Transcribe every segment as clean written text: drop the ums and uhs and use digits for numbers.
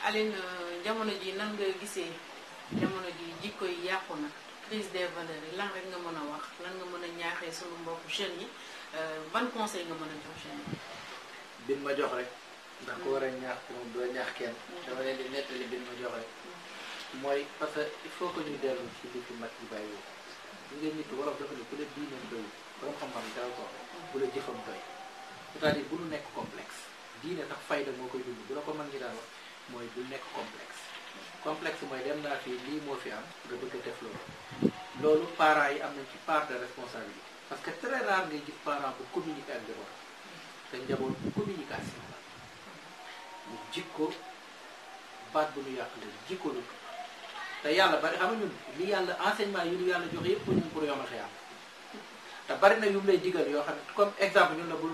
Aline jamono ji nan nga gisee jamono ji jikko yi yàqu na crise des valeurs yi lan rek nga mën a wax lan nga mën a ñaaxee sunu mbokku jeunes yi ban conseil nga mën a jox jeunes yi. bin ma jox rek ndax ko war a ñaax moom doo ñaax kenn dama leen di nettali bin ma jox rek mooy parce que il faut que ñu dellu ci li fi mag yi bàyyi woo bu ngeen nit wolof dafa ne ku la diineem doy borom xam-xam dara ko bu la jëfam doy c'est-à-dire bu nu nekk complexe diine sax fayda moo koy dund bu la ko mag ñi daan wax mooy bu nekk complexe mooy dem naa fii lii moo fi am nga bëgg a def loolu parents yi am nañ ci part de responsabilité parce que très rare ngay gis parent bu communiquer ak njaboot te njaboot communication la lu jikko baat bu nu yàq la jikko lu te yàlla bari xam nga ñun li yàlla enseignement yi ñu yàlla joxe yëpp pour ñun pour yomal xëy am te bari na yu mu lay digal yoo xam ne comme exemple ñun la bul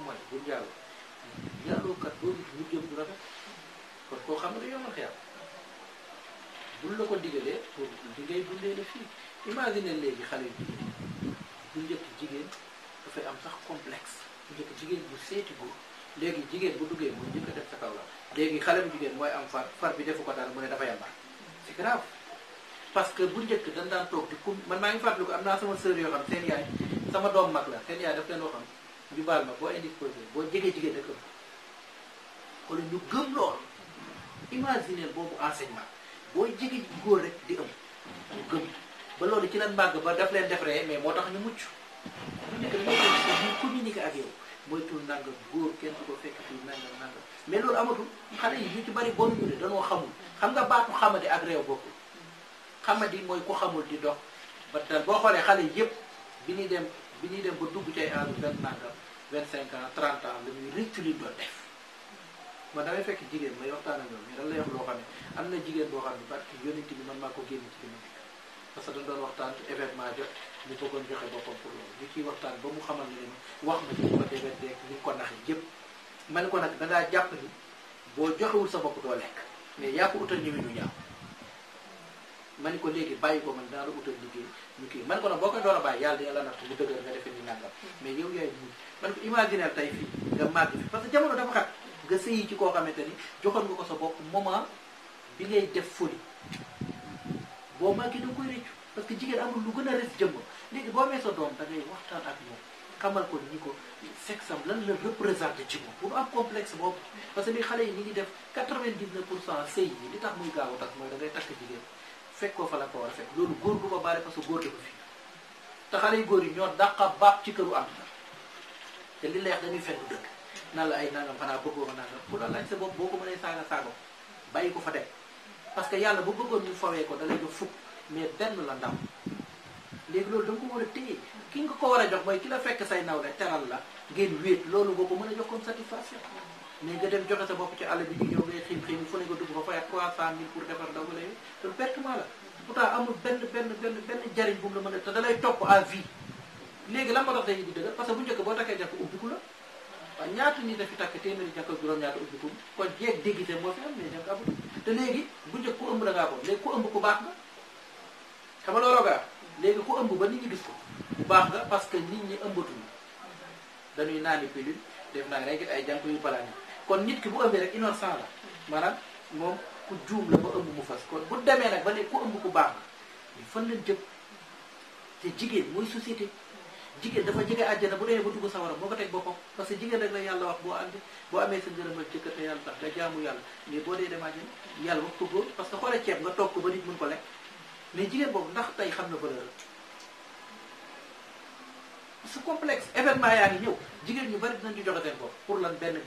mooy bul njaaloo njaaloo kat boo gis ñu jëm du rafet kon koo xam ne yomal xëy am bul la ko digalee pour li ngay dundee la fii imagine léegi xale yu jigéen bu njëkk jigéen dafay am sax complexe bu njëkk jigéen bu seeti góor léegi jigéen bu duggee mooy njëkk a def sa kaw la léegi xale bu jigéen mooy am far bi defu ko dara mu ne dafa yàmbar c'est grave parce que bu njëkk dañ daan toog di man maa ngi fàttali ko am naa sama sœur yoo xam seen yaay sama doom mag la seen yaay daf leen waxoon ñu baal ma boo indisposé boo jegee jigéen dëkk wala ñu gëm lool imaginer boobu enseignement boo jege góor rek di ëm ñu gëm ba loolu ci lan màgg ba daf leen def ree mais moo tax ñu mucc bu njëkk dañoo ñu communiquer ak yow mooy tul nangam góor kenn du ko fekk fii nangam mais loolu amatul xale yi ñu ci bari bon ñu de dañoo xamul xam nga baatu xamadi ak réew bokkul xamadi mooy ku xamul di dox ba tal boo xoolee xale yi yëpp bi ñuy dem ba dugg ci ay âge 20 nangam 25 ans 30 ans la ñuy rëccu li doon def man damay fekk jigéen may waxtaan ak ñoom mais dañ lay wax loo xam ne am na jigéen boo xam ne parce que yonent bi man maa ko génn ci li ma nekk parce que dañ doon waxtaan événement jot ñu bëggoon joxe boppam pour loolu ñu ciy waxtaan ba mu xamal ne leen wax ma ci ko déwét deeg ñu ko naxe yëpp man ko nag dangaa jàpp ni boo joxewul sa bopp doo lekk mais yaa ko utal ñëwi ñu ñaaw man ko léegi bàyyi ko man dinaa la utal liggéey ñu kii man ko nag boo koy door a bàyyi yàlla dina la natt mu dëgër nga defee ni nangam mais yow yaay muñ man ko imaginer tey fii nga màgg fi parce que jamono dafa xat nga sëyi ci koo xamante ni joxoon nga ko sa bopp moment bi ngay def folie boo màggee da nga koy réccu parce que jigéen amul lu gën a res jëmm léegi boo amee sa doom da ngay waxtaan ak moom xamal ko ni ko sexe am lan la représenté ci moom pour am complexe boobu parce que li xale yi ñi ngi def 99% sëy yi li tax muy gaaw a tax mooy da ngay takk jigéen fekk ko fa la ko war a fekk loolu góor du ko baale parce que góor dafa fi te xale yu góor yi ñoo dàqa baax ci këru am te li leex dañuy fenn dëkk nan la ay nangam xanaa bëggoo ko nangam bu la laaj sa bopp boo ko mënee saaga bàyyi ko fa dem parce que yàlla bu bëggoon ñu fawee ko da lay jox fukk mais benn la ndaw léegi loolu da nga ko war a téye ki nga ko war a jox mooy ki la fekk say nawle teral la ngeen wéet loolu boo ko mën a jox comme satisfaction mais nga dem joxe sa bopp ci àll bi ñu ñëw ngay xiim fu ne nga dugg fa fay 300 000 pour defar ndaw wala yooyu loolu pertement la pourtant amul benn jariñ bu mu la mën a te da lay topp à vie léegi lan moo tax day di dëgër parce que bu njëkk boo takkee jàkk ubbiku la waaw ñaata nit dafi takk téeméeri jàkk juróom-ñaata ubbiku kon jeeg déggite moo fi am mais jàkk amul te léegi bu njëkk ku ëmb da ngaa bon léegi ku ëmb ku baax nga xam nga looloo gaa léegi ku ëmb ba nit ñi gis ko bu baax nga parce que nit ñi ëmbatuñu dañuy naani pilule def naa rek ay jànk yu balaan yi kon nit ki bu ëmbee rek innocent la maanaam moom ku juum la ba ëmb mu fas kon bu demee nag ba ne ku ëmb ku baax nga mais fan lañ jëm te jigéen mooy société jigéen dafa jege àjjana bu demee ba dugg sawara moo ko teg boppam parce que jigéen rek la yàlla wax boo amee sa ngërëmal jëkkër te yàlla tax nga jaamu yàlla mais boo dee dem àjjana yàlla wax ko góor parce que xoolee ceeb nga toog ko ba nit mën ko lekk mais jigéen boobu ndax tey xam na valeur parce que complexe événement yaa ngi ñëw jigéen ñu bari dinañ ci joxe seen bopp pour lan benn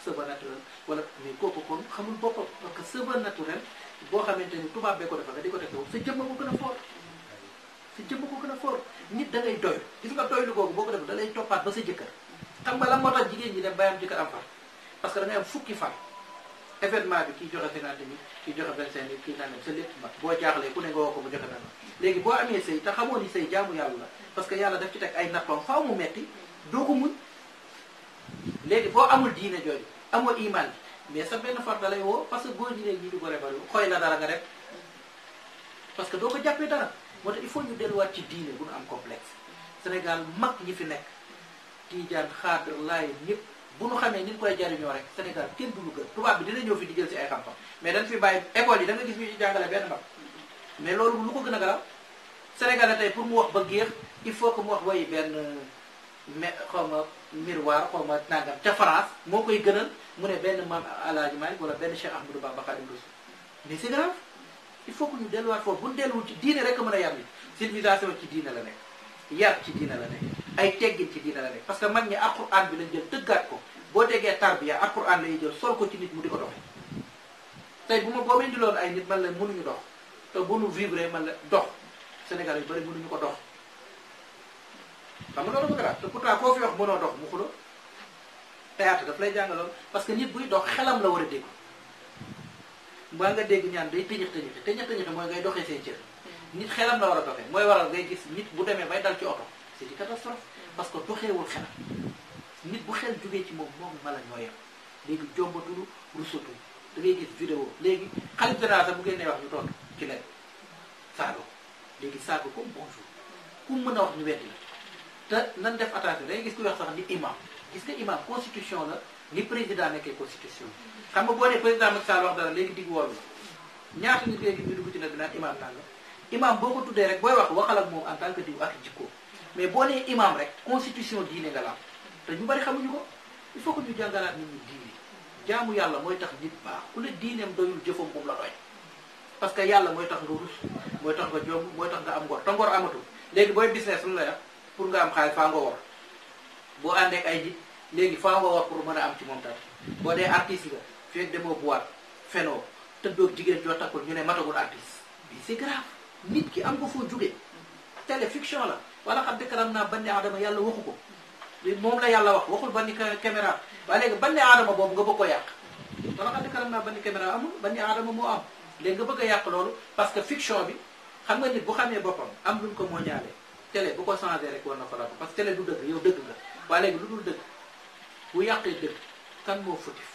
sëba naturel wala mais kooku kon xamul boppam parce que sëba naturel boo xamante ni tubaab bee ko defal nga di ko teg sa jëmm ko gën a fort sa jëmm ko gën a fort nit da ngay doy gis nga doylu googu boo ko def da lay toppaat ba sa jëkkër xam nga lan moo tax jigéen ñi dem bay am jëkkër am far parce que da ngay am fukki fan événement bi kii joxe 50 000 kii joxe 25 000 kii nangam sa lépp mat boo jaaxlee ku ne nga woo ko mu joxe nangam léegi boo amee sëy te xamoo ni sëy jaamu yàlla la parce que yàlla daf ci teg ay nattoom faaw mu metti doo ko muñ léegi boo amul diine jooju amoo iman bi mais sa benn far da lay woo parce que góor ñi léegi ñi du gore bari xooy la dara nga rek parce que doo ko jàppee dara moo tax il faut ñu delluwaat ci diine bu nu am complexe Sénégal mag ñi fi nekk Tijaan Xaadir Laay ñëpp bu nu xamee ni ñu koy jariñoo rek Sénégal kenn du lu gën tubaab bi dina ñëw fi di jël si ay xam-xam mais dañ fi bàyyi école yi da nga gis ñu ci jàngale benn mag mais loolu lu ko gën a garaaw Sénégal tey pour mu wax ba géex il faut que mu wax wayi benn xaw ma miroir xaw ma nangam ca France moo koy gënal mu ne benn maam Alaaji Maalik wala benn Cheikh Ahmadou Bamba Xaadimu Rasuul mais c'est grave il faut que ñu delluwaat foofu bu ñu delluwul ci diine rek mën a yar ni civilisation ci diine la nekk yar ci diine la nekk ay teggin ci diine la nekk parce que mag ñi alxuraan bi lañ jël tëggaat ko boo déggee tarbiya alxuraan lay jël sol ko ci nit mu di ko doxe tey bu ma boo indiloon ay nit man la mënuñu dox te bu nu vivre man la dox Sénégal yu bëri mënuñu ko dox xam nga loolu bëgg naa te pourtant koo fi wax mënoo dox mu xulo théâtre daf lay jàngaloon parce que nit buy dox xelam la war a dégg mbaa nga dégg ñaan day tëñëx mooy ngay doxee say cër nit xelam la war a doxee mooy waral ngay gis nit bu demee bay dal ci oto c'est une catastrophe parce que doxeewul xelam nit bu xel jógee ci moom mala ñoo yem léegi jombatulu rusatu da ngay gis vidéo léegi xalif général sax bu ngeen nee wax ñu tontu ci leen saago léegi saago comme bonjour ku mën a wax ñu weddi la te nan def attention da ngay gis ku wax sax ni imam gis nga imam constitution la ni président nekkee constitution xam nga boo nee président Macky Sall wax dara léegi digg woolu la ñaata nit léegi ñu dugg ci nag dinaan imam nanga imam boo ko tuddee rek booy wax waxal ak moom en tant que diw ak jikko mais boo nee imam rek constitution diine nga la am te ñu bari xamuñu ko il faut que ñu jàngalaat nit ñi diine jaamu yàlla mooy tax nit baax ku la diineem doyul jëfam moom la doy parce que yàlla mooy tax nga rus mooy tax nga jomb mooy tax nga am ngor te ngor amatul léegi booy business lu la wax pour nga am xaalis faa nga war boo àndeek ay nit léegi faa nga war pour mën a am ci moom tam boo dee artiste nga fekk demoo boîte fenoo tëddoog jigéen joo takkul ñu ne matagul artiste mais c'est grave nit ki am nga foo jógee télé fiction la wala xam dëkkaram naa banni aadama yàlla waxu ko moom la yàlla wax waxul banni caméra waaye léegi banni aadama boobu nga bëgg ko yàq wala xam dëkkaram naa banni caméra amul banni aadama moo am léegi nga bëgg a yàq loolu parce que fiction bi xam nga nit bu xamee boppam am luñ ko moo ñaale télé bu ko changé rek war na fa la ko parce que télé du dëgg yow dëgg nga waaye léegi lu dul dëgg bu yàqee dëgg kan moo fautif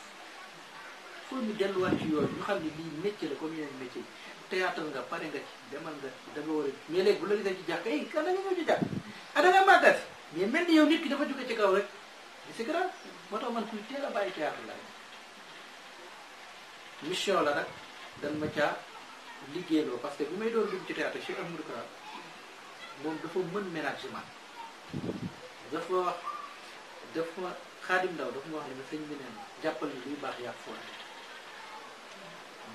foo ñu delluwaat ci yooyu ñu xam ne lii métier la comme yeneen métier théâtre nga pare nga ci demal nga da nga war a mais léegi bu la gisee ci jàkk ay kan da nga ñëw ci jàkk ah da nga màggal mais mel ni yow nit ki dafa jóge ci kaw rek c'est grave moo tax man kuy teel a bàyyi théâtre la mission la nag dan ma caa liggéeyloo parce que bi may doon dugg ci théâtre Cheikh Amadou Kara moom dafa mën management dafa Xaadim Ndaw dafa ma wax ne ma sëñ bi neen jàppal ni luy baax yàq foo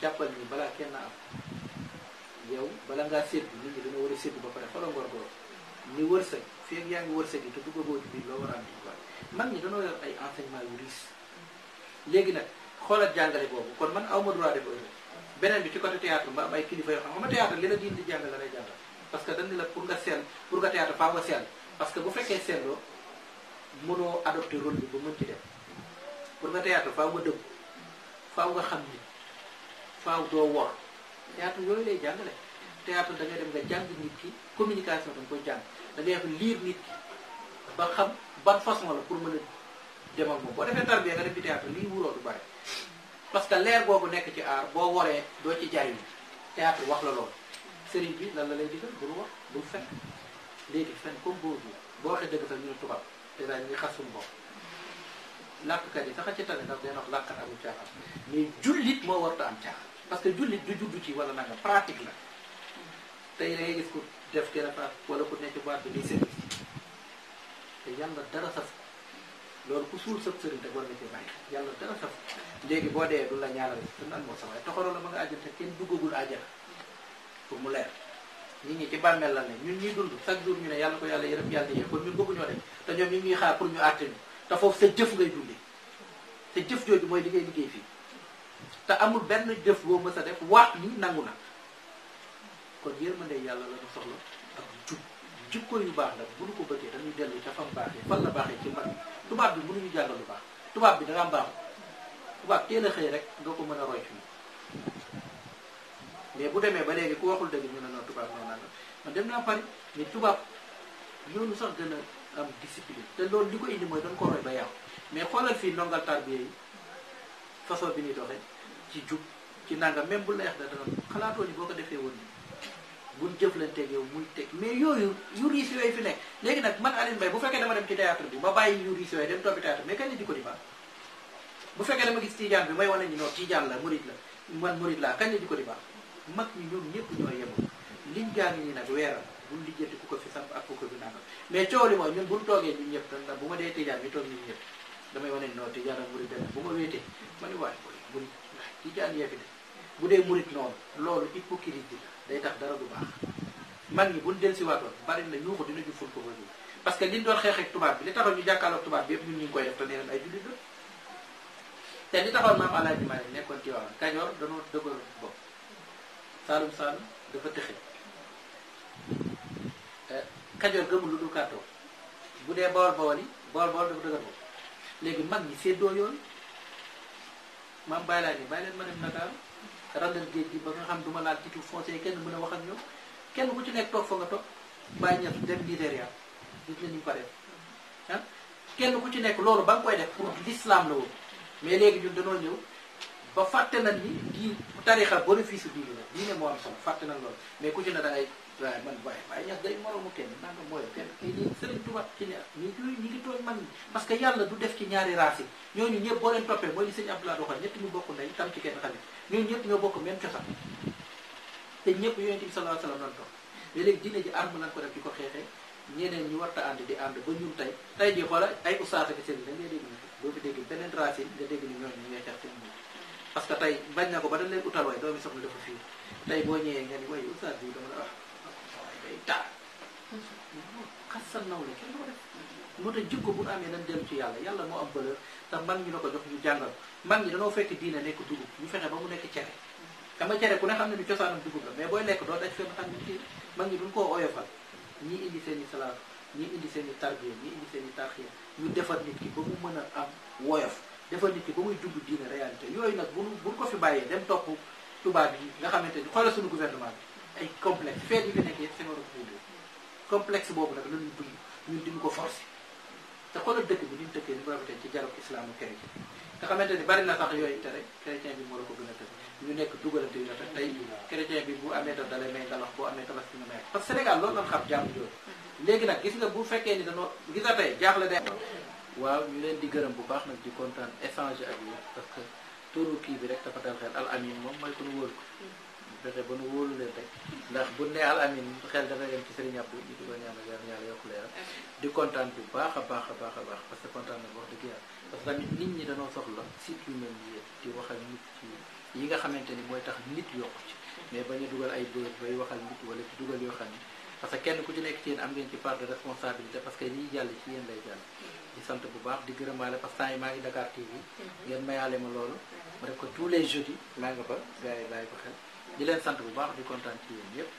jàppal ni balaa kenn am yow bala ngaa séddu nit ñi dina war a séddu ba pare fa la ngor-ngor ni wërsëg fii ak yaa ngi wërsëg yi te duggagoo ci biir loo war a am ci mag ñi dañoo yor ay enseignement yu riche léegi nag xoolal jàngale boobu kon man aw ma droit def beneen bi ci côté théâtre ba am ay kilifa yoo xam nga théâtre li la diin di jàngale lay jàngal parce que dañ ne la pour nga sell pour nga théâtre faa nga sell parce que bu fekkee selloo mënoo adopté rôle bi ba mën ci def pour nga théâtre faaw nga dëgg faaw nga xam nit faaw doo wor théâtre yooyu lay jàngale théâtre da ngay dem nga jàng nit ki communication da nga koy jàng da ngay lire nit ki ba xam ban façon la pour mën a dem ak moom boo defee tarbiya nga dem ci théâtre lii wuroo du bare parce que leer boobu nekk ci aar boo waree doo ci jariñu théâtre wax la loolu sëriñ bi lan la lay digal bul wax bul fen léegi fen comme boo boo waxee dëgg sax ñu ne tubaab te daal ñu ngi xas suñu bopp làkkat yi sax a ci tane ndax day wax làkkat amul caaxaan mais jullit moo warut a am caaxaan parce que jullit du juddu ci wala nanga pratique la tey da ngay gis ku def téléphone wala ku nekk boîte bi di service te yàlla dara saf loolu ku suul sëb sëriñ rek war nga cee bàyyi yàlla dara saf léegi boo dee du la ñaanal te nan moo sa waaye toxaloo la ba nga àjjana te kenn duggagul àjjana pour mu leer nit ñi ci bàmmeel la ne ñun ñuy dund chaque jour ñu ne yàlla ko yàlla yërëm yàlla yee kon ñun bëgguñoo dem te ñoom ñu ngi xaar pour ñu àtte ñu te foofu sa jëf ngay dundee te jëf jooju mooy li ngay liggéey fii te amul benn jëf boo mës a def waat ni nangu na kon yërmande yàlla la ñu soxla ak jub jikko yu baax la bu ñu ko bëggee dañuy dellu ca fam baaxee fan la baaxee ci mag tubaab bi mënuñu jàngal lu baax tubaab bi da nga am baaxu tubaab teel a xëy rek nga ko mën a roy ci mais bu demee ba léegi ku waxul dëgg ñu ne noonu tubaab noonu nanga man dem naa Paris mais tubaab ñoonu sax gën a am discipline te loolu li ko indi mooy dañ ko roy ba yàqu mais xoolal fii ndongal tarbiya yi façon bi ñuy doxee ci jub ci nangam même bu la yeex da dana xalaatoo ni boo ko defee woon ni buñ jëflanteeg yow muy teg mais yooyu yu riis yooyu fi nekk léegi nag man Alioune Mbaye bu fekkee dama dem ci théâtre bi ma bàyyi yu riis yooyu dem toppi théâtre mais kañ la jikko di baax bu fekkee dama gis tijaan bi may wane ni non tijaan la murid la man murid laa kañ la jikko di baax mag ñi ñoom ñëpp ñoo yemoon liñ jàng nii nag weeral buñ lijjanti ku ko fi samp ak ku ko fi nangam mais coow li mooy ñun buñ toogee ñun ñëpp dan bu ma dee tijaan ñu toog ñun ñëpp damay wane ni non tijaan ak murid benn bu ma wéetee ma ne waaye murid tijaan yee fi de bu dee murid noonu loolu hypocrisie la day tax dara du baax mag ñi buñ del si waatoon bari na ñuuxu dinañu ful ko bëri parce que liñ doon xeex ak tubaab bi li taxoon ñu jàkkaarloog tubaab bi yëpp ñun ñu ngi koy def te nee nañ ay jullit la te li taxoon maam Alaaji Maalik nekkoon ci waaw Kajoor danoo dëgër bopp Saalum Saalum dafa tëxe Kajoor gëmul lu dul kàttoo bu dee Bawol Bawol yi Bawol Bawol dafa dëgër bopp léegi mag ñi séddoo yoon maam bàyyi laa ni bàyyi leen ma dem Ndakaaru randal géej gi ba nga xam duma laal titre foncier kenn mën a wax ak ñoom kenn ku ci nekk toog fa nga toog bàyyi ñëf dem Nigéria gis nga ni mu paree ah kenn ku ci nekk loolu ba nga koy def pour l'islam la woon mais léegi ñun dañoo ñëw ba fàtte nañ ni di tarixa bénéfice diine la diine moo am solo fàtte nañ loolu mais ku ci ne da ngay waaye man waaye ñax day moromu kenn nanga mooy kenn kay di Sëriñ Tuubaa ci ne ñi ngi tooñ mag ñi parce que yàlla du def ci ñaari race yi ñooñu ñëpp boo leen toppee mooy li sëñ Abdoulaye waxoon ñett ñu bokk ndey tam ci kenn xalit ñooñu ñëpp ñoo bokk même cosaan te ñëpp yonent bi sallallahu alayhi wasallam doon topp mais léegi diine ji arme lañ ko def di ko xeexee ñeneen ñi warta ànd di ànd ba ñun tey ji xoola ay ustaas ak sëriñ da ngay dégg ni boo fi dégg beneen racine nga dégg ni ñooñu ñu ngay xeex seen biir parce que tey bañ na ko ba dañ leen utal way doomi soxna dafa fii tey boo ñëwee nga ni way ustaas bi dama la wax waaye day taal xas sa naw la kenn ko def moo tax jikko bu amee nañ dellu ci yàlla yàlla moo am valeur te mag ñi la ko jox ñu jàngal mag ñi dañoo fekk diine nekk dugub ñu fexe ba mu nekk cere xam nga cere ku ne xam ne ni cosaanam dugub la mais booy lekk doo daj fenn xam ne kii mag ñi duñ koo oyofal ñii indi seen i salaatu ñii indi seen i tarbiya ñii indi seen i tarxiya ñu defar nit ki ba mu mën a am woyof defar nit ki ba muy dund diine réalité yooyu nag buñ ko fi bàyyee dem topp tubaab yi nga xamante ni xoolal suñu gouvernement bi ay complexe feet yi fi nekk yëpp seen war a ko complexe boobu nag lañuy dund ñun diñu ko forcé te xoolal dëkk bi ni mu dëkkee ni mu rafetee ci dialogue islamo-chrétien nga xamante ni bari na sax yooyu tere chrétien bi moo la ko gën a tëj ñu nekk dugalante yu rafet tey chrétien bi bu amee daf dalay may ngalax boo amee tabaski nga may parce que Sénégal loolu lañ xam jàmm yooyu léegi nag gis nga bu fekkee ni dañoo gis nga tey jaaxle de waaw ñu leen di gërëm bu baax nag di kontaan échanger ak yéen parce que turu kii bi rek dafa dal xel al amin moom mooy ko nu wóolu ko fexe ba nu wóolu leen rek ndax bu ne al amin xel dafa dem ci Serigne Abdou ñu di ko ñaanal yàlla yokk leeral di kontaan bu baax a baax a baax a baax parce que kontaan na wax dëgg yàlla parce que tamit nit ñi dañoo soxla site yu mel nii di waxal nit ci yi nga xamante ni mooy tax nit yokku ci mais bañ a dugal ay bër bay waxal nit wala ci dugal yoo xam ni parce que kenn ku ci nekk ci yéen am ngeen ci part de responsabilité parce que liy jàll ci yéen lay jàll di sant bu baax di gërëmaale parce que temps yi maa ngi Dakar TV ngeen mayaale ma loolu ma def ko tous les jeudis maa nga ba gars yi bàyyi ko xel di leen sant bu baax di kontaan ci yéen yëpp